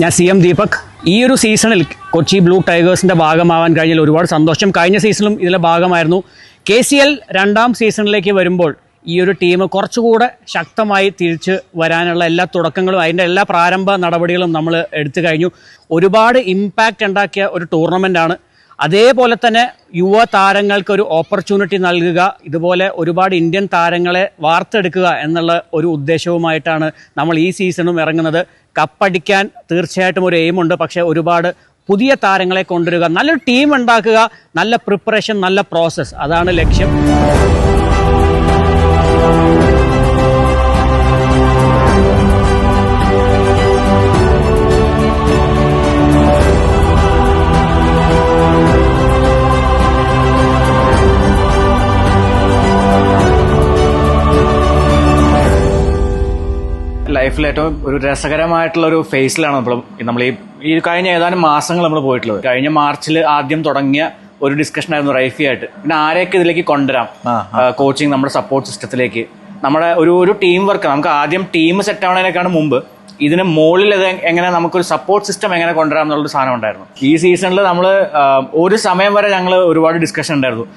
ഞാൻ CM ദീപക്. ഈ ഒരു സീസണിൽ കൊച്ചി ബ്ലൂ ടൈഗേഴ്സിൻ്റെ ഭാഗമാവാൻ കഴിഞ്ഞാൽ ഒരുപാട് സന്തോഷം. കഴിഞ്ഞ സീസണിലും ഇതിലെ ഭാഗമായിരുന്നു. KCL രണ്ടാം സീസണിലേക്ക് വരുമ്പോൾ ഈ ഒരു ടീം കുറച്ചുകൂടെ ശക്തമായി തിരിച്ച് വരാനുള്ള എല്ലാ തുടക്കങ്ങളും അതിൻ്റെ എല്ലാ പ്രാരംഭ നടപടികളും നമ്മൾ എടുത്തു കഴിഞ്ഞു. ഒരുപാട് ഇമ്പാക്റ്റ് ഉണ്ടാക്കിയ ഒരു ടൂർണമെൻ്റാണ്. അതേപോലെ തന്നെ യുവ താരങ്ങൾക്ക് ഒരു ഓപ്പർച്യൂണിറ്റി നൽകുക, ഇതുപോലെ ഒരുപാട് ഇന്ത്യൻ താരങ്ങളെ വാർത്തെടുക്കുക എന്നുള്ള ഒരു ഉദ്ദേശവുമായിട്ടാണ് നമ്മൾ ഈ സീസണും ഇറങ്ങുന്നത്. കപ്പടിക്കാൻ തീർച്ചയായിട്ടും ഒരു എയിമുണ്ട്. പക്ഷേ ഒരുപാട് പുതിയ താരങ്ങളെ കൊണ്ടുവരിക, നല്ലൊരു ടീം ഉണ്ടാക്കുക, നല്ല പ്രിപ്പറേഷൻ, നല്ല പ്രോസസ്സ്, അതാണ് ലക്ഷ്യം. ലൈഫിൽ ഏറ്റവും ഒരു രസകരമായിട്ടുള്ള ഒരു ഫേസിലാണ് നമ്മൾ ഈ കഴിഞ്ഞ ഏതാനും മാസങ്ങൾ നമ്മൾ പോയിട്ടുള്ളത്. കഴിഞ്ഞ മാർച്ചിൽ ആദ്യം തുടങ്ങിയ ഒരു ഡിസ്കഷൻ ആയിരുന്നു റൈഫി ആയിട്ട്. പിന്നെ ആരെയൊക്കെ ഇതിലേക്ക് കൊണ്ടുവരാം, കോച്ചിങ്, നമ്മുടെ സപ്പോർട്ട് സിസ്റ്റത്തിലേക്ക്, നമ്മുടെ ഒരു ടീം വർക്ക്. നമുക്ക് ആദ്യം ടീം സെറ്റ് ആവുന്നതിനേക്കാണ് മുമ്പ് ഇതിന് മുകളിൽ എങ്ങനെ നമുക്കൊരു സപ്പോർട്ട് സിസ്റ്റം എങ്ങനെ കൊണ്ടുവരാം എന്നുള്ളൊരു സാധനം ഉണ്ടായിരുന്നു. ഈ സീസണിൽ നമ്മൾ ഒരു സമയം വരെ ഞങ്ങൾ ഒരുപാട് ഡിസ്കഷൻ ഉണ്ടായിരുന്നു.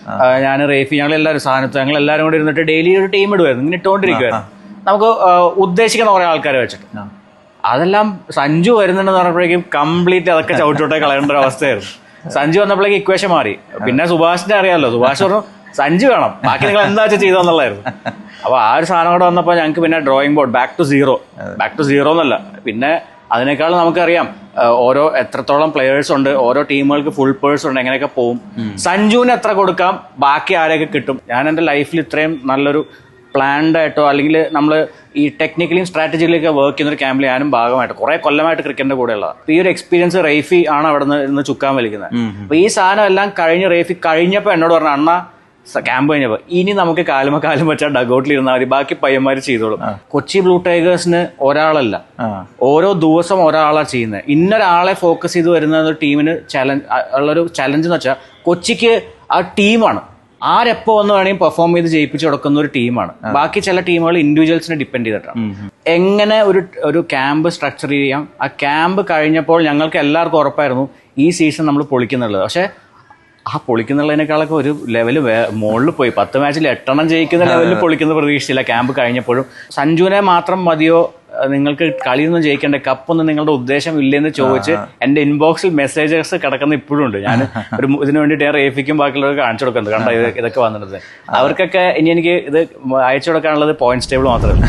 ഞാൻ റൈഫി, ഞങ്ങളെല്ലാവരും സാധനത്ത് ഞങ്ങളെല്ലാവരും കൂടി ഇരുന്നിട്ട് ഡെയിലി ഒരു ടീം ഇടുമായിരുന്നു, ഇങ്ങനെ ഇട്ടുകൊണ്ടിരിക്കുമായിരുന്നു. നമുക്ക് ഉദ്ദേശിക്കുന്ന കുറെ ആൾക്കാരെ വെച്ചിട്ട്. അതെല്ലാം സഞ്ജു വരുന്നുണ്ടെന്ന് പറഞ്ഞപ്പോഴേക്കും കംപ്ലീറ്റ് അതൊക്കെ ചവിട്ടോട്ടെ കളയേണ്ട ഒരു അവസ്ഥയായിരുന്നു. സഞ്ജു വന്നപ്പോഴേക്കും ഇക്വേഷൻ മാറി. പിന്നെ സുഭാഷിനെ അറിയാമല്ലോ, സുഭാഷ് പറഞ്ഞു സഞ്ജു വേണം, ബാക്കി നിങ്ങൾ എന്താ വെച്ചാൽ ചെയ്തോന്നുള്ളായിരുന്നു. അപ്പൊ ആ ഒരു സാധനം കൂടെ വന്നപ്പോൾ ഞങ്ങൾക്ക് പിന്നെ drawing board back to zero എന്നല്ല, പിന്നെ അതിനേക്കാൾ നമുക്കറിയാം ഓരോ എത്രത്തോളം പ്ലെയേഴ്സ് ഉണ്ട്, ഓരോ ടീമുകൾക്ക് ഫുൾ പേഴ്സ് ഉണ്ട്, എങ്ങനെയൊക്കെ പോകും, സഞ്ജുവിന് എത്ര കൊടുക്കാം, ബാക്കി ആരെയൊക്കെ കിട്ടും. ഞാൻ എൻ്റെ ലൈഫിൽ ഇത്രയും നല്ലൊരു പ്ലാൻഡ് ആയിട്ടോ അല്ലെങ്കിൽ നമ്മൾ ഈ ടെക്നിക്കലിയും സ്ട്രാറ്റജിയിലൊക്കെ വർക്ക് ചെയ്യുന്ന ഒരു ക്യാമ്പിൽ ഞാനും ഭാഗമായിട്ട് കുറെ കൊല്ലമായിട്ട് ക്രിക്കറ്റിന്റെ കൂടെ ഉള്ളത്. ഈ ഒരു എക്സ്പീരിയൻസ് റൈഫി ആണ് അവിടെ നിന്ന് ചുക്കാൻ വലിക്കുന്നത്. അപ്പൊ ഈ സാധനം എല്ലാം കഴിഞ്ഞ് റൈഫി കഴിഞ്ഞപ്പോൾ എന്നോട് പറഞ്ഞു, അണ്ണ ക്യാമ്പ് കഴിഞ്ഞപ്പോൾ ഇനി നമുക്ക് കാലും വെച്ചാൽ ഡഗൌട്ടിൽ ഇരുന്നാൽ മതി, ബാക്കി പയ്യന്മാർ ചെയ്തോളും. കൊച്ചി ബ്ലൂ ടൈഗേഴ്സിന് ഒരാളല്ല, ഓരോ ദിവസം ഒരാളാണ് ചെയ്യുന്നത്. ഇന്നൊരാളെ ഫോക്കസ് ചെയ്ത് വരുന്ന ഒരു ടീമിന് ഉള്ളൊരു ചലഞ്ച് എന്ന് വെച്ചാൽ കൊച്ചിക്ക് ആ ടീമാണ്, ആരെപ്പോ വന്ന് വേണമെങ്കിൽ പെർഫോം ചെയ്ത് ജയിപ്പിച്ച് കൊടുക്കുന്ന ഒരു ടീമാണ്. ബാക്കി ചില ടീമുകൾ ഇൻഡിവിജ്വൽസിനെ ഡിപ്പെൻഡ് ചെയ്തിട്ടാണ്. എങ്ങനെ ഒരു ക്യാമ്പ് സ്ട്രക്ചർ ചെയ്യാം. ആ ക്യാമ്പ് കഴിഞ്ഞപ്പോൾ ഞങ്ങൾക്ക് എല്ലാവർക്കും ഉറപ്പായിരുന്നു ഈ സീസൺ നമ്മൾ പൊളിക്കുന്നുള്ളത്. പക്ഷെ ആ പൊളിക്കുന്നുള്ളതിനേക്കാളൊക്കെ ഒരു ലെവല് മുകളിൽ പോയി. 10 മാച്ചിൽ 8 ജയിക്കുന്ന ലെവലിൽ പൊളിക്കുന്ന പ്രതീക്ഷയില്ല ക്യാമ്പ് കഴിഞ്ഞപ്പോഴും. സഞ്ജുവിനെ മാത്രം മതിയോ നിങ്ങൾക്ക് കളിയൊന്നും ജയിക്കേണ്ട, കപ്പൊന്നും നിങ്ങളുടെ ഉദ്ദേശം ഇല്ലെന്ന് ചോദിച്ച് എന്റെ ഇൻബോക്സിൽ മെസ്സേജസ് കിടക്കുന്ന ഇപ്പോഴും ഉണ്ട്. ഞാൻ ഇതിനു വേണ്ടിയിട്ട് ഞാൻ റേഫിക്കും ബാക്കിയുള്ളവർക്ക് കാണിച്ചു കൊടുക്കുന്നത്, കണ്ട ഇതൊക്കെ വന്നിട്ട്. അവർക്കൊക്കെ ഇനി എനിക്ക് ഇത് അയച്ചു കൊടുക്കാനുള്ളത് പോയിന്റ്സ് ടേബിൾ മാത്രമല്ല.